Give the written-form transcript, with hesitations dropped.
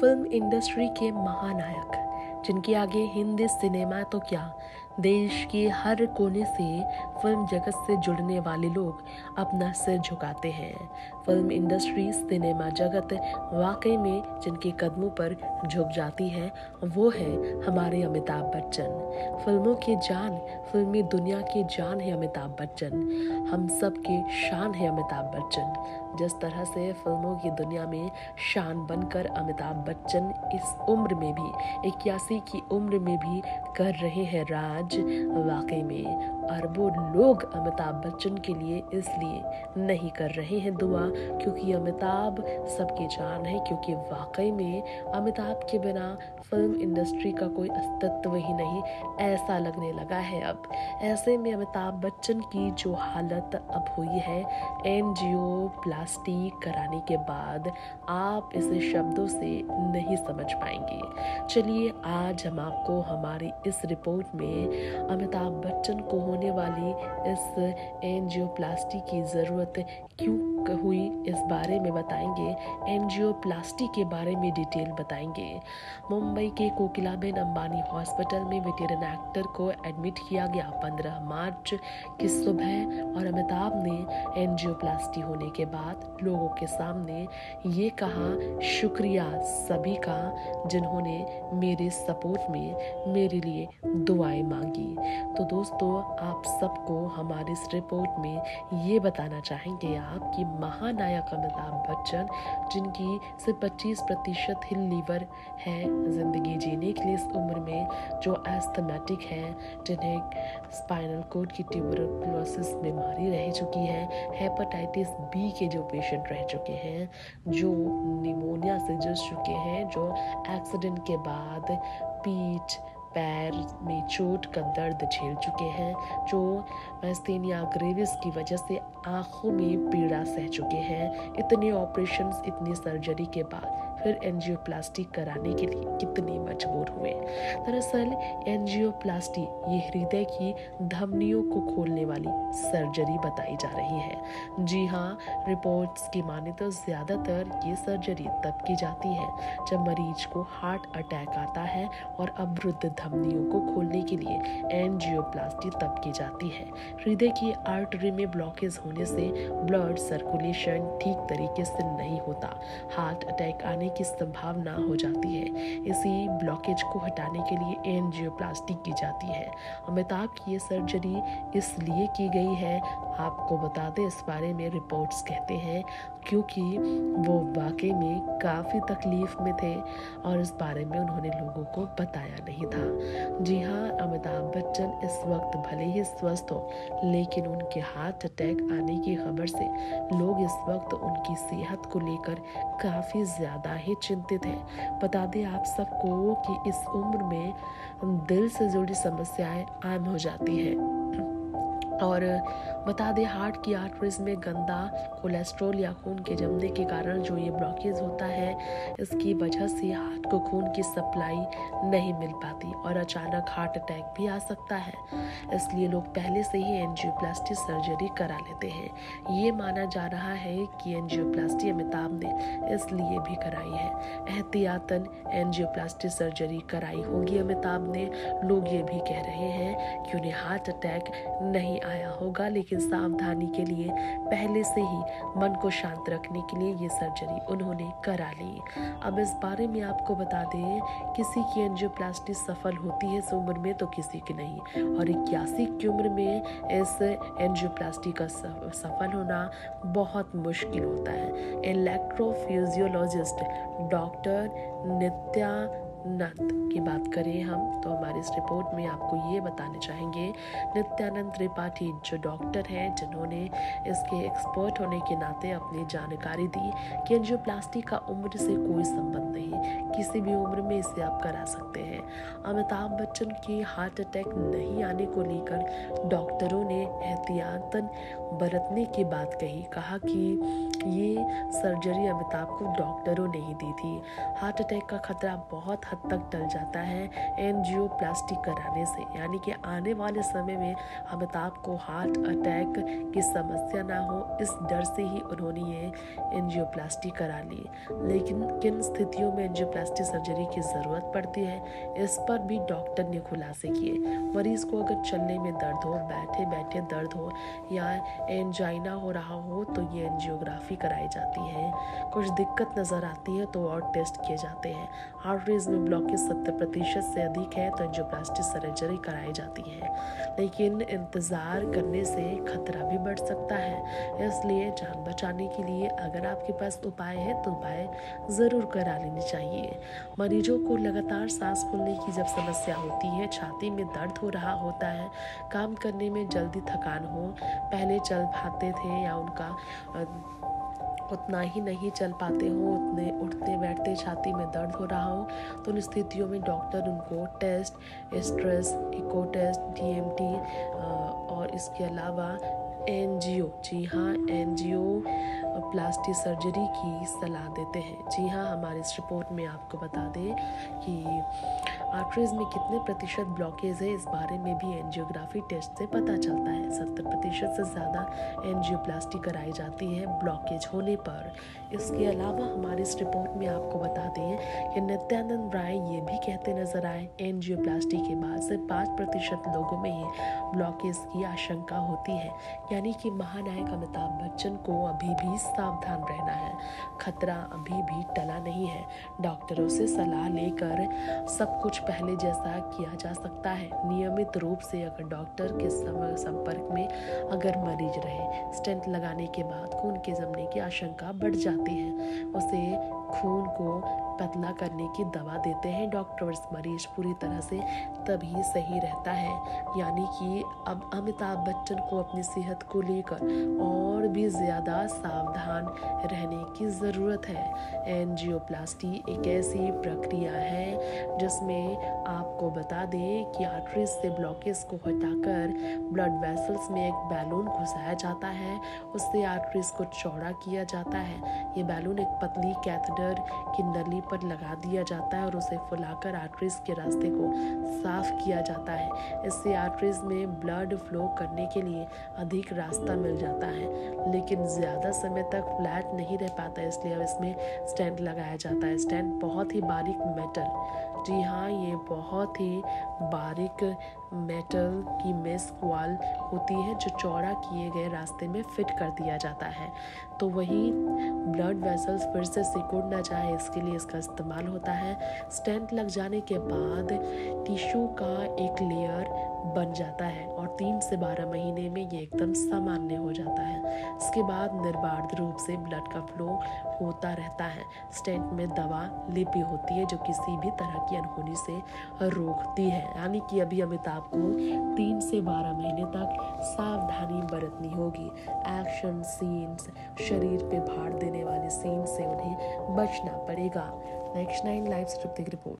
Film industry के महानायक, जिनके आगे हिंदी सिनेमा तो क्या, देश के हर कोने से फिल्म जगत से जुड़ने वाले लोग अपना सिर झुकाते हैं। फिल्म इंडस्ट्री, सिनेमा जगत वाकई में जिनके कदमों पर झुक जाती है वो है हमारे अमिताभ बच्चन। फिल्मों के जान, फिल्मी दुनिया के जान है अमिताभ बच्चन। हम सब के शान है अमिताभ बच्चन। जिस तरह से फिल्मों की दुनिया में शान बनकर अमिताभ बच्चन इस उम्र में भी, 81 की उम्र में भी कर रहे हैं राज, वाकई में अरबों लोग अमिताभ बच्चन के लिए इसलिए नहीं कर रहे हैं दुआ क्योंकि अमिताभ सबकी जान है, क्योंकि वाकई में अमिताभ के बिना फिल्म इंडस्ट्री का कोई अस्तित्व ही नहीं, ऐसा लगने लगा है अब। ऐसे में अमिताभ बच्चन की जो हालत अब हुई है एंजियोप्लास्टी कराने के बाद, आप इसे शब्दों से नहीं समझ पाएंगे। चलिए आज हम आपको हमारी इस रिपोर्ट में अमिताभ बच्चन को होने वाली इस एंजियोप्लास्टी की ज़रूरत क्यों हुई इस बारे में बताएंगे। एंजियोप्लास्टी के बारे में डिटेल बताएंगे। मुंबई के कोकिलाबेन अंबानी हॉस्पिटल में वेटेरन एक्टर को एडमिट किया गया 15 मार्च की सुबह और अमिताभ ने एंजियोप्लास्टी होने के बाद लोगों के सामने ये कहा, शुक्रिया सभी का जिन्होंने मेरे सपोर्ट में मेरे लिए दुआएं मांगी। तो दोस्तों, आप सबको हमारी इस रिपोर्ट में ये बताना चाहेंगे आप कि महानायक अमिताभ बच्चन, जिनकी सिर्फ 25% ही लीवर है जिंदगी जीने के लिए इस उम्र में, जो एस्थमेटिक हैं, जिन्हें स्पाइनल कोड की ट्यूबरकुलोसिस बीमारी रह चुकी है, हेपेटाइटिस बी के जो पेशेंट रह चुके हैं, जो निमोनिया से जूझ चुके हैं, जो एक्सीडेंट के बाद पीठ पैर में चोट का दर्द झेल चुके हैं, जो माइस्थेनिया ग्रेविस की वजह से आंखों में पीड़ा सह चुके हैं, इतने ऑपरेशंस, इतनी सर्जरी के बाद फिर एंजियोप्लास्टी कराने के लिए कितने मजबूर हुए। दरअसल एंजियोप्लास्टी ये हृदय की धमनियों को खोलने वाली सर्जरी बताई जा रही है। जी हाँ, रिपोर्ट्स की माने तो ज़्यादातर ये सर्जरी तब की जाती है जब मरीज को हार्ट अटैक आता है और अवरुद्ध धमनियों को खोलने के लिए एंजियोप्लास्टी तब की जाती है। हृदय की आर्टरी में ब्लॉकेज होने से ब्लड सर्कुलेशन ठीक तरीके से नहीं होता, हार्ट अटैक आने की संभावना हो जाती है। इसी ब्लॉकेज को हटाने के लिए एंजियोप्लास्टी की जाती है। अमिताभ की ये सर्जरी इसलिए की गई है, आपको बता दें इस बारे में रिपोर्ट्स कहते हैं क्योंकि वो वाकई में काफ़ी तकलीफ में थे और इस बारे में उन्होंने लोगों को बताया नहीं था। जी हाँ, अमिताभ बच्चन इस वक्त भले ही स्वस्थ हो, लेकिन उनके हार्ट अटैक आने की खबर से लोग इस वक्त उनकी सेहत को लेकर काफ़ी ज़्यादा ही चिंतित हैं। बता दें आप सबको कि इस उम्र में दिल से जुड़ी समस्याएं आम हो जाती हैं और बता दें हार्ट की आर्टरीज में गंदा कोलेस्ट्रॉल या खून के जमने के कारण जो ये ब्लॉकेज होता है, इसकी वजह से हार्ट को खून की सप्लाई नहीं मिल पाती और अचानक हार्ट अटैक भी आ सकता है। इसलिए लोग पहले से ही एंजियोप्लास्टी सर्जरी करा लेते हैं। ये माना जा रहा है कि एंजियोप्लास्टी अमिताभ ने इसलिए भी कराई है, एहतियातन एंजियोप्लास्टी सर्जरी कराई होगी अमिताभ ने। लोग ये भी कह रहे हैं कि उन्हें हार्ट अटैक नहीं आया होगा, लेकिन सावधानी के लिए पहले से ही मन को शांत रखने के लिए ये सर्जरी उन्होंने करा ली। अब इस बारे में आपको बता दें, किसी की एंजियोप्लास्टी सफल होती है इस उम्र में तो किसी की नहीं, और 81 की उम्र में इस एंजियोप्लास्टी का सफल होना बहुत मुश्किल होता है। इलेक्ट्रोफिजियोलॉजिस्ट डॉक्टर नित्यानंद की बात करें हम तो हमारी इस रिपोर्ट में आपको ये बताने चाहेंगे, नित्यानंद त्रिपाठी जो डॉक्टर हैं, जिन्होंने इसके एक्सपर्ट होने के नाते अपनी जानकारी दी कि एंजियोप्लास्टी का उम्र से कोई संबंध नहीं, किसी भी उम्र में इसे आप करा सकते हैं। अमिताभ बच्चन के हार्ट अटैक नहीं आने को लेकर डॉक्टरों ने एहतियातन बरतने की बात कही, कहा कि ये सर्जरी अमिताभ को डॉक्टरों ने ही दी थी। हार्ट अटैक का खतरा बहुत हद हद तक टल जाता है एंजियोप्लास्टी कराने से। यानी कि आने वाले समय में अमिताभ को हार्ट अटैक की समस्या ना हो, इस डर से ही उन्होंने ये एंजियोप्लास्टी करा ली। लेकिन किन स्थितियों में एंजियोप्लास्टी सर्जरी की ज़रूरत पड़ती है, इस पर भी डॉक्टर ने खुलासे किए। मरीज को अगर चलने में दर्द हो, बैठे बैठे दर्द हो या एंजाइना हो रहा हो तो ये एंजियोग्राफी कराई जाती है। कुछ दिक्कत नज़र आती है तो और टेस्ट किए जाते हैं। आर्टरीज में ब्लॉकेज 70% से अधिक है तो एंजियोप्लास्टी सर्जरी कराई जाती है। लेकिन इंतज़ार करने से खतरा भी बढ़ सकता है, इसलिए जान बचाने के लिए अगर आपके पास उपाय है तो उपाय ज़रूर करा लेनी चाहिए। मरीजों को लगातार सांस फूलने की जब समस्या होती है, छाती में दर्द हो रहा होता है, काम करने में जल्दी थकान हो, पहले चल पाते थे या उनका उतना ही नहीं चल पाते हो, उतने उठते बैठते छाती में दर्द हो रहा हो, तो उन स्थितियों में डॉक्टर उनको test, stress, echo test, DMT और इसके अलावा एनजीओ, जी हाँ, एनजीओ प्लास्टी सर्जरी की सलाह देते हैं। जी हाँ, हमारे इस रिपोर्ट में आपको बता दें कि आर्टरीज में कितने प्रतिशत ब्लॉकेज है, इस बारे में भी एंजियोग्राफी टेस्ट से पता चलता है। 70% से ज़्यादा एंजियोप्लास्टी कराई जाती है ब्लॉकेज होने पर। इसके अलावा हमारे इस रिपोर्ट में आपको बता दें कि नित्यानंद राय ये भी कहते नजर आए, एंजियोप्लास्टी के बाद से 5% लोगों में ही ब्लॉकेज की आशंका होती है। यानी कि महानायक अमिताभ बच्चन को अभी भी सावधान रहना है, खतरा अभी भी टला नहीं है। डॉक्टरों से सलाह लेकर सब कुछ पहले जैसा किया जा सकता है। नियमित रूप से अगर डॉक्टर के संपर्क में अगर मरीज रहे, स्टेंट लगाने के बाद खून के जमने की आशंका बढ़ जाती है, उसे खून को पतला करने की दवा देते हैं डॉक्टर्स। मरीज पूरी तरह से तभी सही रहता है। यानी कि अब अमिताभ बच्चन को अपनी सेहत को लेकर और भी ज़्यादा सावधान रहने की ज़रूरत है। एंजियोप्लास्टी एक ऐसी प्रक्रिया है जिसमें आपको बता दें कि आर्टरीज से ब्लॉकेज को हटाकर ब्लड वेसल्स में एक बैलून घुसाया जाता है, उससे आर्टरीज को चौड़ा किया जाता है। ये बैलून एक पतली कैथेटर की नली पर लगा दिया जाता है और उसे फुलाकर आर्टरीज के रास्ते को साफ किया जाता है। इससे आर्टरीज में ब्लड फ्लो करने के लिए अधिक रास्ता मिल जाता है, लेकिन ज़्यादा समय तक फ्लैट नहीं रह पाता, इसलिए अब इसमें स्टेंट लगाया जाता है। स्टेंट बहुत ही बारीक मेटल, जी हाँ, ये बहुत ही बारीक मेटल की मेस वॉल होती है जो चौड़ा किए गए रास्ते में फिट कर दिया जाता है। तो वही ब्लड वेसल्स फिर से सिकुड़ ना जाए, इसके लिए इसका इस्तेमाल होता है। स्टेंट लग जाने के बाद टिश्यू का एक लेयर बन जाता है और 3 से 12 महीने में ये एकदम सामान्य हो जाता है। इसके बाद निर्बाध रूप से ब्लड का फ्लो होता रहता है। स्टेंट में दवा लिपि होती है जो किसी भी तरह की अनहोनी से रोकती है। यानी कि अभी अमिताभ को 3 से 12 महीने तक सावधानी बरतनी होगी। एक्शन सीन्स, शरीर पे भार देने वाले सीन से उन्हें बचना पड़ेगा। Next 9 live report.